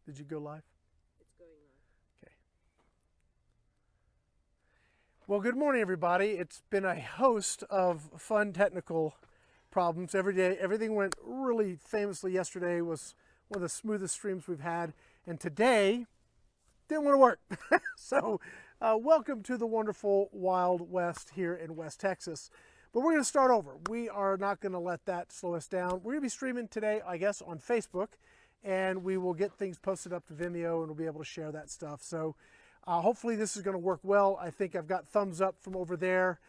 Did you go live? It's going on. Okay. Well, good morning, everybody. It's been a host of fun technical problems every day. Everything went really famously yesterday. Was one of the smoothest streams we've had. And today, didn't want to work. So welcome to the wonderful Wild West here in West Texas. But we're going to start over. We are not going to let that slow us down. We're going to be streaming today, I guess, on Facebook. And we will get things posted up to Vimeo and we'll be able to share that stuff. So hopefully this is going to work well. I think I've got thumbs up from over there.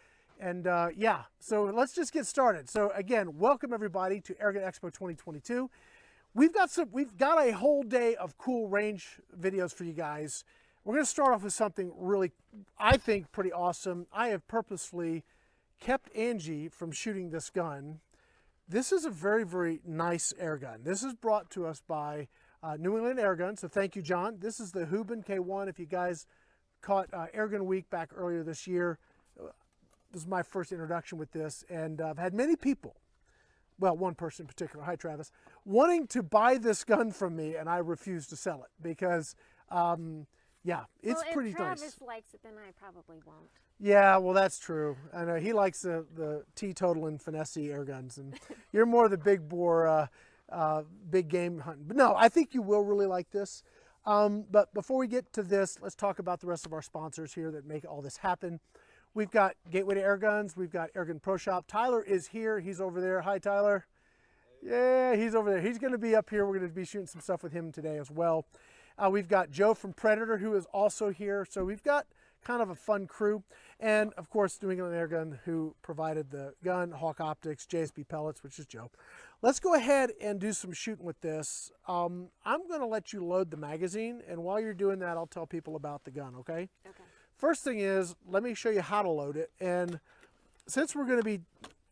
And yeah, so let's just get started. So again, welcome everybody to Airgun Expo 2022. We've got a whole day of cool range videos for you guys. We're going to start off with something really, I think, pretty awesome. I have purposefully kept Angie from shooting this gun. This is a very, very nice air gun. This is brought to us by New England Airgun, so thank you, John. This is the Huben K1. If you guys caught Airgun Week back earlier this year, this is my first introduction with this, and I've had many people, well, one person in particular, hi Travis, wanting to buy this gun from me, and I refuse to sell it because, yeah, it's pretty nice. Well, if Travis likes it, then I probably won't. Yeah, well, that's true. I know he likes the teetotal and finesse air guns, and you're more the big bore, big game hunting. But no, I think you will really like this. But before we get to this, let's talk about the rest of our sponsors here that make all this happen. We've got Gateway to Air Guns. We've got Airgun Pro Shop. Tyler is here. He's over there. Hi, Tyler. Yeah, he's over there. He's going to be up here. We're going to be shooting some stuff with him today as well. We've got Joe from Predator, who is also here. So we've got kind of a fun crew. And of course, New England Airgun, who provided the gun, Hawk Optics, JSB Pellets, which is Joe. Let's go ahead and do some shooting with this. I'm going to let you load the magazine. And while you're doing that, I'll tell people about the gun, okay? Okay. First thing is, let me show you how to load it. And since we're going to be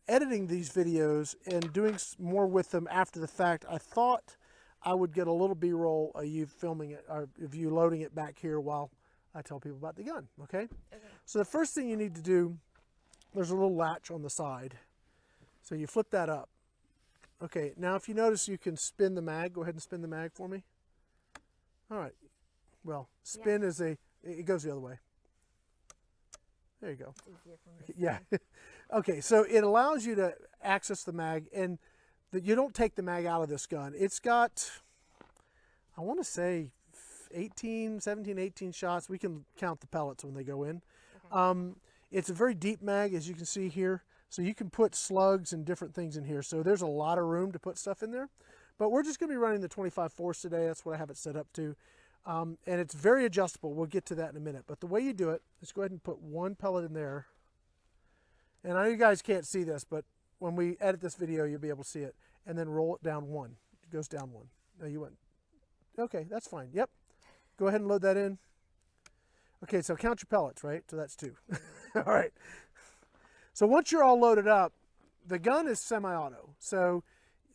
editing these videos and doing more with them after the fact, I thought I would get a little B-roll of you filming it, or of you loading it back here while I tell people about the gun, okay? Okay. So the first thing you need to do, there's a little latch on the side. So you flip that up. Okay, now if you notice you can spin the mag, go ahead and spin the mag for me. All right, well, spin is it goes the other way. There you go. Easier for me to yeah. Okay, so it allows you to access the mag, and you don't take the mag out of this gun. It's got, I want to say, 17, 18 shots. We can count the pellets when they go in. Okay. It's a very deep mag, as you can see here. So you can put slugs and different things in here. So there's a lot of room to put stuff in there. But we're just going to be running the 25 force today. That's what I have it set up to. And it's very adjustable. We'll get to that in a minute. But the way you do it is go ahead and put one pellet in there. And I know you guys can't see this, but when we edit this video, you'll be able to see it. And then roll it down one. It goes down one. No, you went. Okay, that's fine. Yep. Go ahead and load that in. Okay, so count your pellets, right? So that's 2. All right. So once you're all loaded up, the gun is semi-auto. So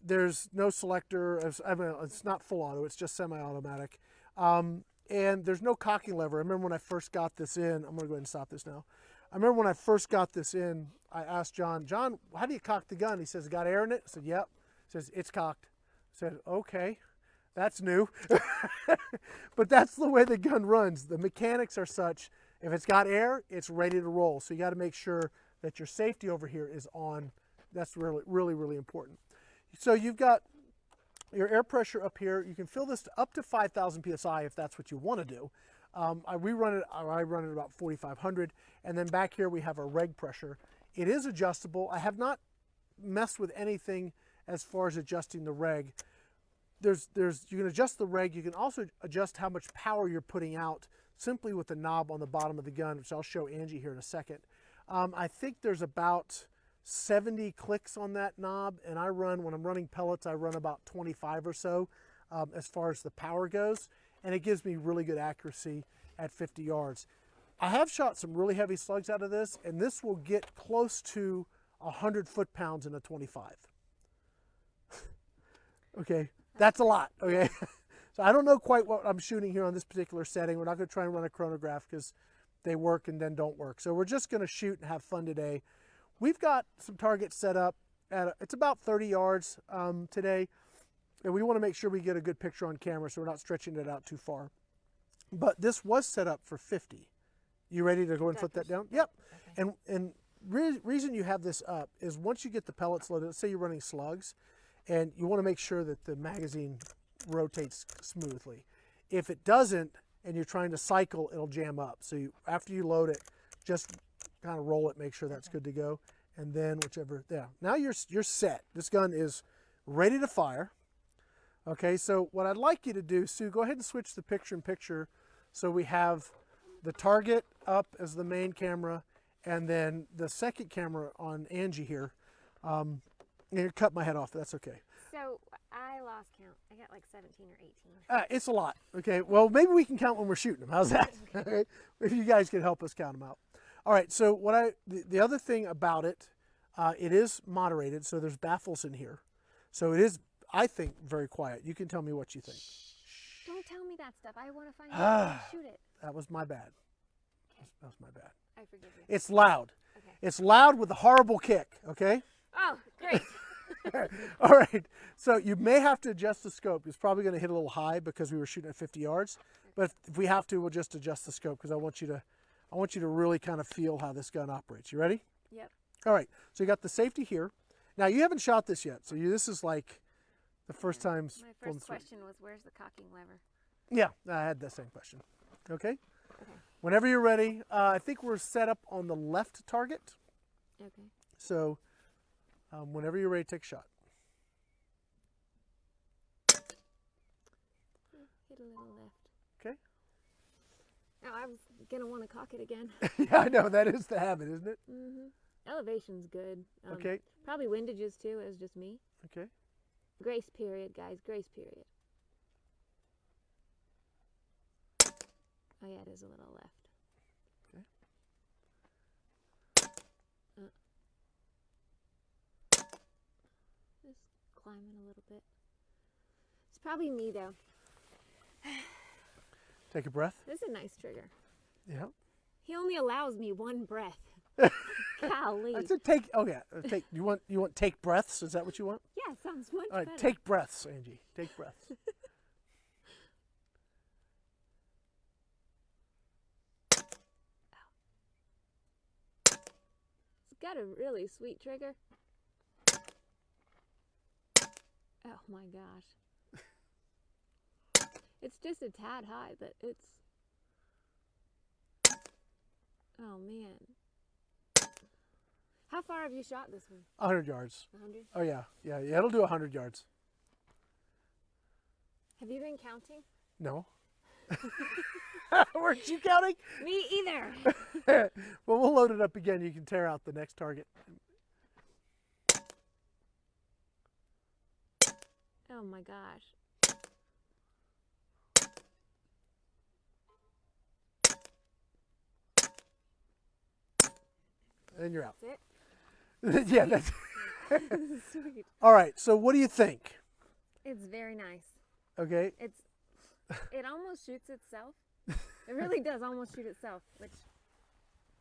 there's no selector. I mean, it's not full auto. It's just semi-automatic. And there's no cocking lever. I remember when I first got this in. I'm going to go ahead and stop this now. I remember when I first got this in, I asked John, how do you cock the gun? He says, got air in it? I said, yep. He says, it's cocked. I said, okay. That's new. But that's the way the gun runs. The mechanics are such, if it's got air, it's ready to roll. So you got to make sure that your safety over here is on. That's really, really, really important. So you've got your air pressure up here. You can fill this up to 5,000 PSI if that's what you want to do. I run it about 4,500. And then back here we have our reg pressure. It is adjustable. I have not messed with anything as far as adjusting the reg. You can adjust the reg. You can also adjust how much power you're putting out simply with the knob on the bottom of the gun, which I'll show Angie here in a second. I think there's about 70 clicks on that knob, and when I'm running pellets, I run about 25 or so as far as the power goes, and it gives me really good accuracy at 50 yards. I have shot some really heavy slugs out of this, and this will get close to 100 foot-pounds in a 25. Okay. That's a lot, okay? So I don't know quite what I'm shooting here on this particular setting. We're not going to try and run a chronograph because they work and then don't work. So we're just going to shoot and have fun today. We've got some targets set up. It's about 30 yards today. And we want to make sure we get a good picture on camera so we're not stretching it out too far. But this was set up for 50. You ready to go and flip that down? Yep. Okay. And reason you have this up is once you get the pellets loaded, let's say you're running slugs, and you want to make sure that the magazine rotates smoothly. If it doesn't, and you're trying to cycle, it'll jam up. So after you load it, just kind of roll it, make sure that's good to go, and then whichever. Yeah. Now you're set. This gun is ready to fire. Okay. So what I'd like you to do, Sue, go ahead and switch the picture-in-picture, so we have the target up as the main camera, and then the second camera on Angie here. You cut my head off. That's okay. So I lost count. I got like 17 or 18. It's a lot. Okay. Well, maybe we can count when we're shooting them. How's that? Okay. If you guys can help us count them out. All right. So the other thing about it, it is moderated. So there's baffles in here. So it is, I think, very quiet. You can tell me what you think. Don't tell me that stuff. I want to find out how to shoot it. That was my bad. Okay. That was my bad. I forgive you. It's loud. Okay. It's loud with a horrible kick. Okay. Oh, great. All right. So you may have to adjust the scope. It's probably going to hit a little high because we were shooting at 50 yards. But if we have to, we'll just adjust the scope because I want you to really kind of feel how this gun operates. You ready? Yep. All right. So you got the safety here. Now you haven't shot this yet. So this is like the first time. My first question was, where's the cocking lever? Yeah, I had that same question. Okay. Okay. Whenever you're ready, I think we're set up on the left target. Okay. So whenever you're ready, take a shot. Hit a little left. Okay. Now I was gonna want to cock it again. Yeah, I know. That is the habit, isn't it? Elevation's good. Okay. Probably windages too. It was just me. Okay. Grace period, guys. Grace period. Oh yeah, it is a little left. Just climbing a little bit. It's probably me though. Take a breath. This is a nice trigger. Yeah. He only allows me one breath. Golly. I said take. Oh yeah. Take. You want take breaths? Is that what you want? Yeah, sounds much All right. better. Take breaths, Angie. Take breaths. It's got a really sweet trigger. Oh my gosh. It's just a tad high, but it's... Oh man. How far have you shot this one? 100 yards. 100? Oh yeah. Yeah. It'll do 100 yards. Have you been counting? No. Weren't you counting? Me either. Well, we'll load it up again. You can tear out the next target. Oh my gosh. And you're out. That's it? Yeah, that's Sweet. all right. So what do you think? It's very nice. Okay. It almost shoots itself. It really does almost shoot itself, which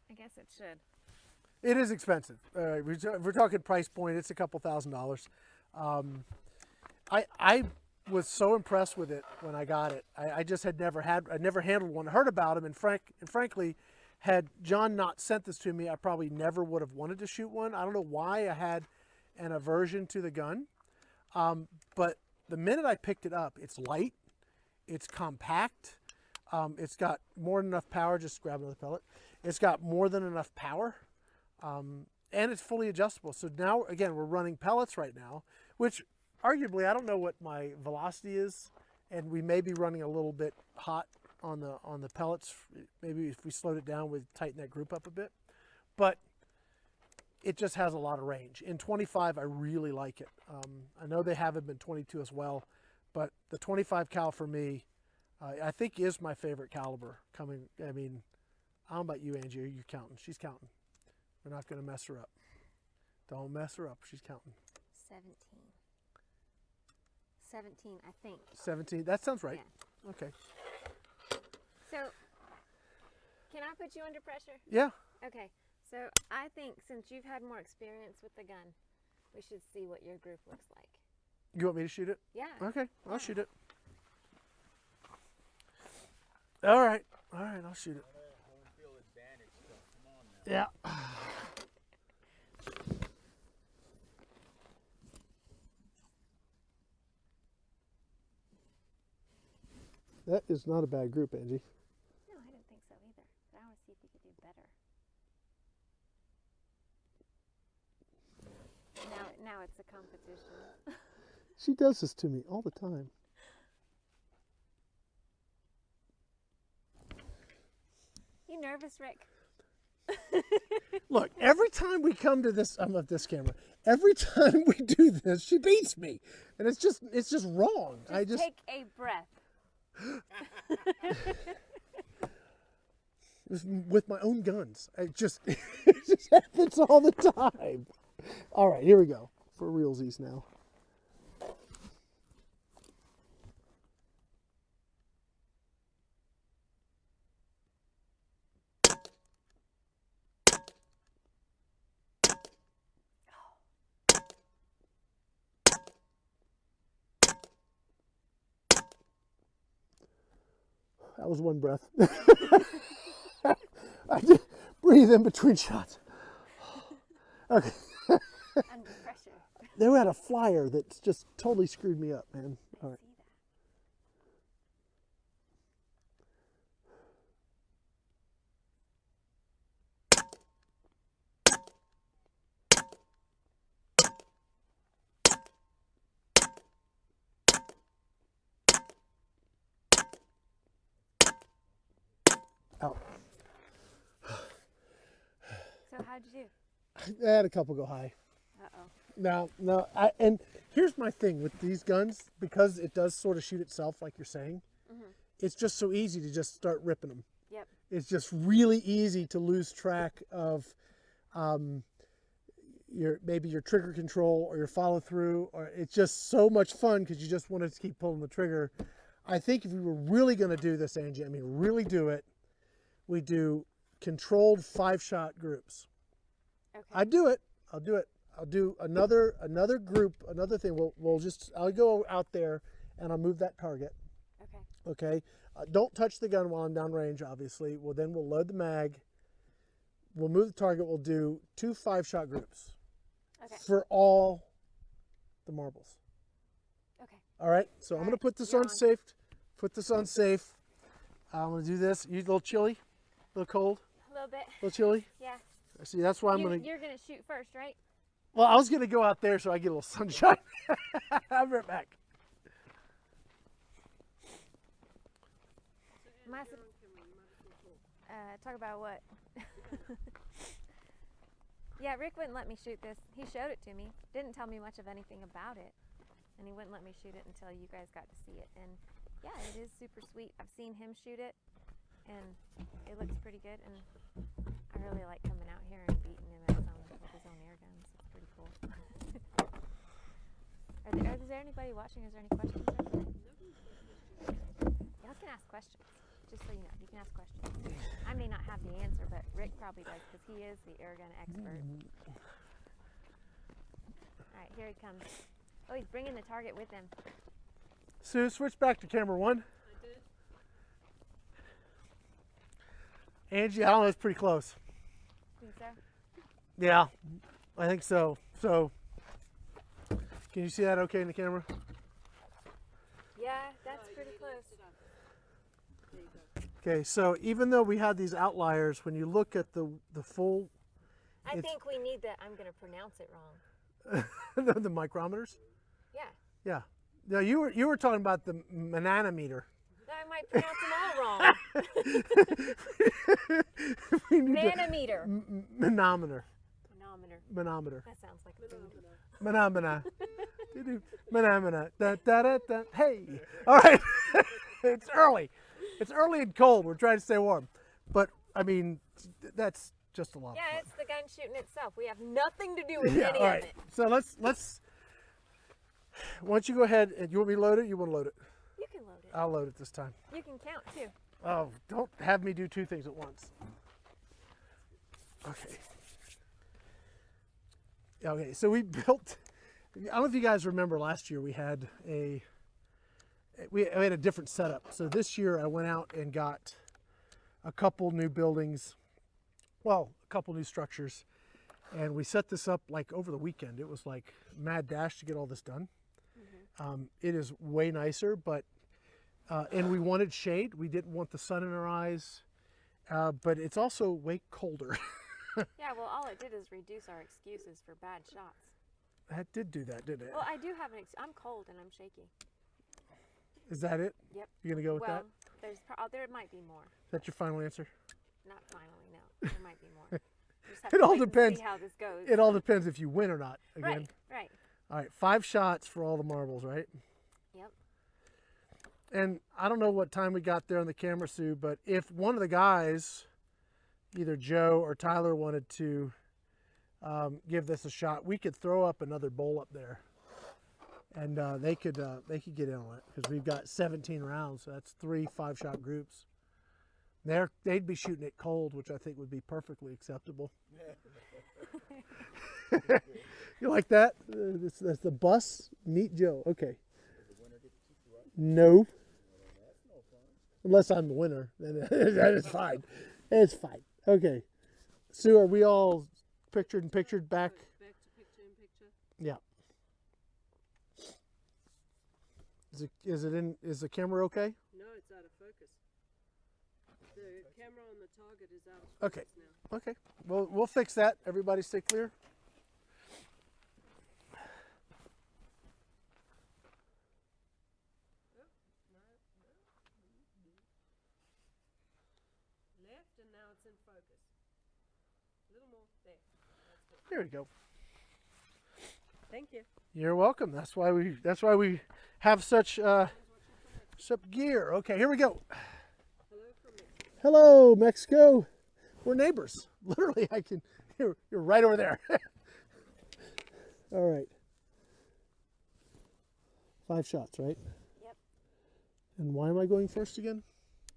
I guess it should. It is expensive. We're talking price point. It's a couple $1,000s. I was so impressed with it when I got it. I just had never handled one. I heard about them, and frankly, had John not sent this to me, I probably never would have wanted to shoot one. I don't know why I had an aversion to the gun, but the minute I picked it up, it's light, it's compact, it's got more than enough power. Just grab another pellet. It's got more than enough power, and it's fully adjustable. So now, again, we're running pellets right now, which arguably I don't know what my velocity is, and we may be running a little bit hot on the pellets. Maybe if we slowed it down, we'd tighten that group up a bit, but it just has a lot of range. In 25, I really like it. I know they have them in 22 as well, but the 25 cal for me, I think is my favorite caliber coming. I mean, I don't know about you, Angie. Are you counting? She's counting. We're not going to mess her up. Don't mess her up. She's counting. 17. 17, I think. 17. That sounds right. Yeah. Okay. So, can I put you under pressure? Yeah. Okay. So, I think since you've had more experience with the gun, we should see what your group looks like. You want me to shoot it? Yeah. Okay, I'll shoot it. All right, I'll shoot it. Yeah. That is not a bad group, Angie. No, I didn't think so either. But I want to see if we could do better. Now it's a competition. She does this to me all the time. You nervous, Rick? Look, every time we come to this, I'm at this camera. Every time we do this, she beats me, and it's just wrong. Just take a breath. With my own guns, it just happens all the time. All right, here we go for realsies now. That was one breath. I did breathe in between shots. Okay. Under pressure. They had a flyer that's just totally screwed me up, man. All right. Out. So how'd you do? I had a couple go high. Uh-oh. No. And here's my thing with these guns, because it does sort of shoot itself, like you're saying. It's just so easy to just start ripping them. Yep. It's just really easy to lose track of maybe your trigger control or your follow through, or it's just so much fun because you just want to keep pulling the trigger. I think if we were really going to do this, Angie, I mean really do it, we do controlled 5-shot groups. Okay. I'll do it. I'll do another group, another thing. I'll go out there and I'll move that target. Okay. Don't touch the gun while I'm downrange, obviously. Well, then we'll load the mag. We'll move the target. We'll do 2 5-shot groups. Okay. For all the marbles. Okay. All right. So I'm going to put this on safe. Put this on safe. I'm going to do this. You a little chilly? A little cold? A little bit. A little chilly? Yeah. See, that's why I'm going to... You're going to shoot first, right? Well, I was going to go out there so I get a little sunshine. I'll be right back. Talk about what? Yeah, Rick wouldn't let me shoot this. He showed it to me. Didn't tell me much of anything about it. And he wouldn't let me shoot it until you guys got to see it. And yeah, it is super sweet. I've seen him shoot it, and it looks pretty good. And I really like coming out here and beating him at with his own air guns. It's pretty cool. Is there anybody watching? Is there any questions? Y'all can ask questions. Just so you know, you can ask questions. I may not have the answer, but Rick probably does because he is the Airgun expert. All right, here he comes. Oh, he's bringing the target with him. Sue, switch back to camera 1. I did. Angie, I don't know, it's pretty close. Think so? Yeah, I think so. So, can you see that okay in the camera? Yeah, that's pretty close. Okay, so even though we had these outliers, when you look at the full... I think we need that. I'm going to pronounce it wrong. the micrometers? Yeah. Yeah. No, you were talking about the manometer. I might pronounce them all wrong. Manometer. Manometer. Manometer. That sounds like a food. Manometer. Manometer. Da, da, da, da. Hey. All right. It's early. It's early and cold. We're trying to stay warm. But, I mean, that's just a lot of fun. Yeah, it's the gun shooting itself. We have nothing to do with any all right. of it. So let's, why don't you go ahead, and you want me to load it? You want to load it? You can load it. I'll load it this time. You can count, too. Oh, don't have me do 2 things at once. Okay. Okay, so we built I don't know if you guys remember last year we had a different setup. So this year I went out and got a couple new buildings, well, a couple new structures, and we set this up like over the weekend. It was like mad dash to get all this done. It is way nicer, but and we wanted shade. We didn't want the sun in our eyes, but it's also way colder. Yeah, well, all it did is reduce our excuses for bad shots. That did do that, didn't it? Well, I do have I'm cold and I'm shaky. Is that it? Yep. You're gonna go with that? Well, there might be more. Is that your final answer? Not finally, no. There might be more. Just have It to all wait and depends. see how this goes. It all depends if you win or not. Again. Right. All right, 5 shots for all the marbles, right? Yep. And I don't know what time we got there on the camera, Sue, but if one of the guys, either Joe or Tyler, wanted to give this a shot, we could throw up another bowl up there, and they could get in on it because we've got 17 rounds, so that's 3 5-shot groups. They'd be shooting it cold, which I think would be perfectly acceptable. You like that? That's the bus. Meet Joe. Okay. No. Unless I'm the winner, then that is fine. It's fine. Okay. Sue, are we all pictured and pictured back? Back to picture in picture. Yeah. Is the camera okay? No, it's out of focus. The camera on the target is out of focus Okay. now. Okay. Well, we'll fix that. Everybody stay clear. Left, and now it's in focus. A little more there. That's good. Here we go. Thank you. You're welcome. That's why we have such gear. Okay, here we go. Hello from Mexico. Hello, Mexico. We're neighbors. Literally, you're right over there. All right. 5 shots, right? Yep. And why am I going first again?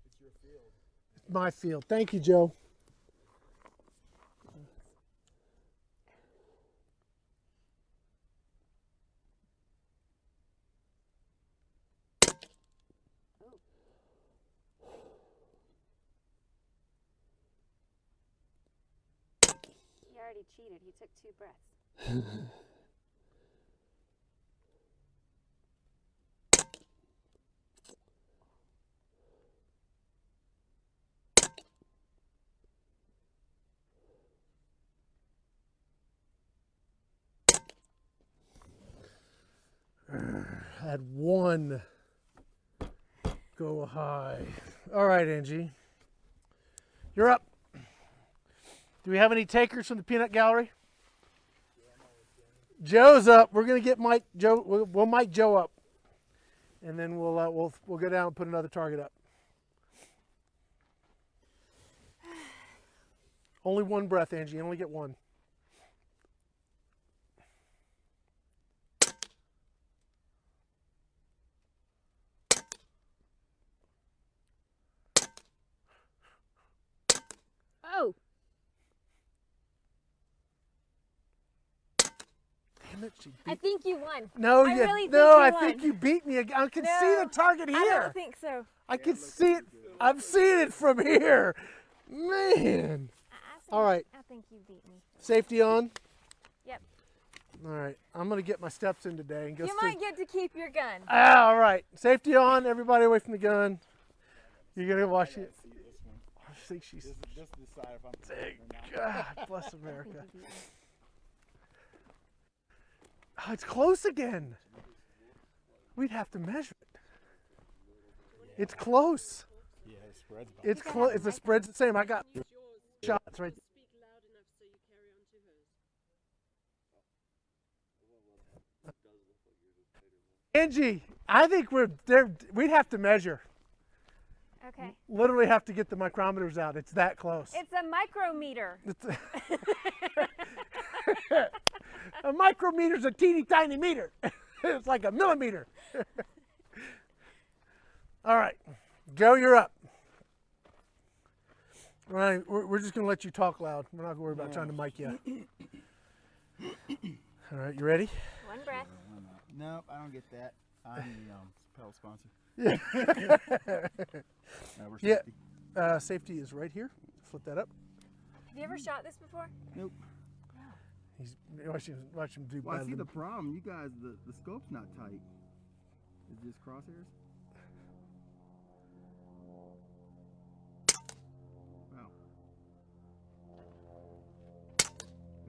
It's your field. It's my field. Thank you, Joe. He already cheated. He took 2 breaths. Had 1 go high. All right, Angie. You're up. Do we have any takers from the peanut gallery? Joe's up. We're gonna get Mike. Joe. We'll mic Joe up, and then we'll go down and put another target up. Only 1 breath, Angie. You only get 1. Oh. Damn it, she beat. I think you won. No, I you. really No, I think you think won. you beat me. I can see No, the target I here. don't think so. I can see it. I'm seeing it from here. Man. All right. I think you beat me. Safety on. Yep. All right. I'm going to get my steps in today and go. You might get to keep your gun. All right. Safety on. Everybody away from the gun. You're going to watch it. See this one. I think she's. Just decide if I'm Thank safe or not. God bless I think America. you beat me. Oh, it's close again. We'd have to measure it. It's close. Yeah, it spreads about. It's You gotta close. have If the mic. spread's the same, I got Use yours. shots right. Speak loud enough so you carry on to hers. Angie, I think we're there. We'd have to measure. Okay. Literally have to get the micrometers out. It's that close. It's a micrometer. A micrometer's a teeny tiny meter. It's like a millimeter. All right, Joe, you're up. All right, we're just gonna let you talk loud. We're not gonna worry about trying to mic you. All right, you ready? One breath. Nope, I don't get that. I'm the pellet sponsor. Yeah. We're Yeah. safety. Safety is right here. Flip that up. Have you ever shot this before? Nope. He's watch him do Well, I better see than- the problem. You guys, the scope's not tight. Is it just crosshairs? Wow.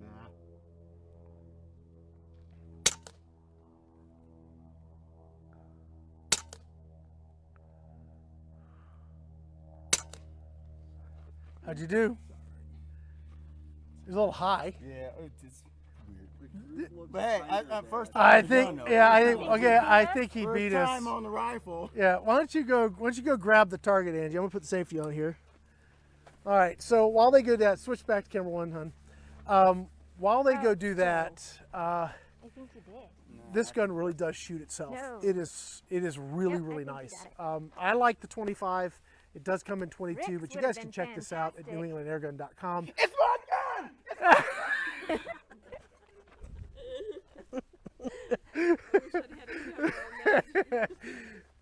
Nah. How'd you do? He's a little high. Yeah, it's weird. But hey, at first time I we've think, done, though. yeah, I think, okay, I think he First beat us. time on the rifle. Yeah, why don't you go grab the target, Angie? I'm gonna put the safety on here. All right, so while they go that, switch back to camera one, hon. While they go do that, I think you did. this gun really does shoot itself. No. It is really, Yep, I really think you nice. got I like the 25. It does come in 22, Rick's but you would've guys can been check this out at fantastic. newenglandairgun.com. It's my gun!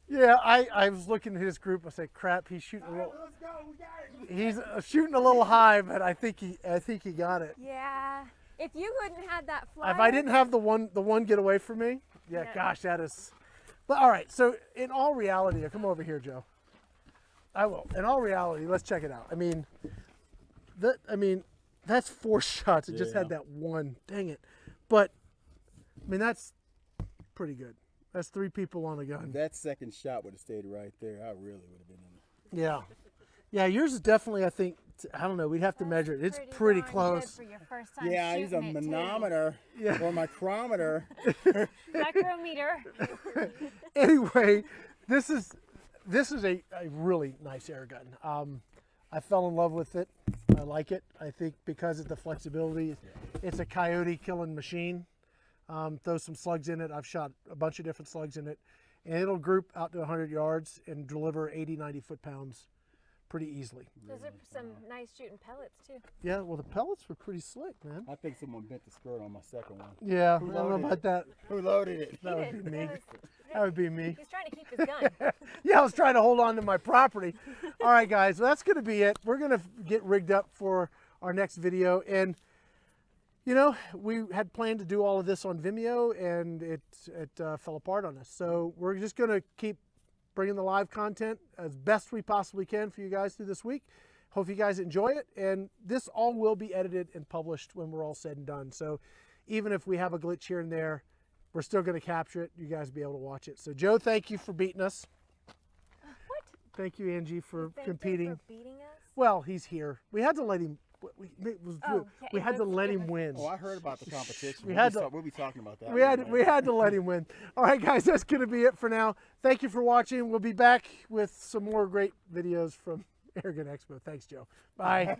Yeah, I was looking at his group. I said, "Crap, he's shooting a little. Let's go, we got it. He's shooting a little high, but I think he got it. Yeah. If you hadn't had that fly. If I didn't have the one get away from me, yeah, Yeah. gosh, that is. But all right, so in all reality, come over here, Joe. I will. In all reality, let's check it out. I mean, that's 4 shots. It just had Yeah. that one. Dang it. But I mean, that's pretty good. That's 3 people on a gun. That second shot would have stayed right there. I really would have been in there. Yeah. Yeah, yours is definitly, I think, I don't know, we'd have to measure it. It's pretty darn close. Good for your first time Yeah, I use a shooting it, too. manometer Yeah. or micrometer. Micrometer. Anyway, this is a really nice air gun. I fell in love with it. I like it. I think because of the flexibility, it's a coyote killing machine. Throw some slugs in it. I've shot a bunch of different slugs in it, and it'll group out to 100 yards and deliver 80, 90 foot-pounds pretty easily. Those are some nice shooting pellets too. Yeah, well, the pellets were pretty slick, man. I think someone bent the skirt on my second one. Yeah, I Who don't know loaded about it? that. Who loaded it? That He would did. be me. That That would be me. He's trying to keep his gun. Yeah, I was trying to hold on to my property. All right, guys, well, that's going to be it. We're going to get rigged up for our next video. And, you know, we had planned to do all of this on Vimeo, and it fell apart on us. So we're just going to keep bringing the live content as best we possibly can for you guys through this week. Hope you guys enjoy it. And this all will be edited and published when we're all said and done. So even if we have a glitch here and there, we're still going to capture it. You guys will be able to watch it. So, Joe, thank you for beating us. What? Thank you, Angie, for Thank you competing. for beating us. Well, he's here. We had to let him. Oh, yeah, we it had to was- let it him was- win. Oh, I heard about the competition. We had to- We'll be talking about that. We had to let him win. All right, guys, that's going to be it for now. Thank you for watching. We'll be back with some more great videos from Airgun Expo. Thanks, Joe. Bye.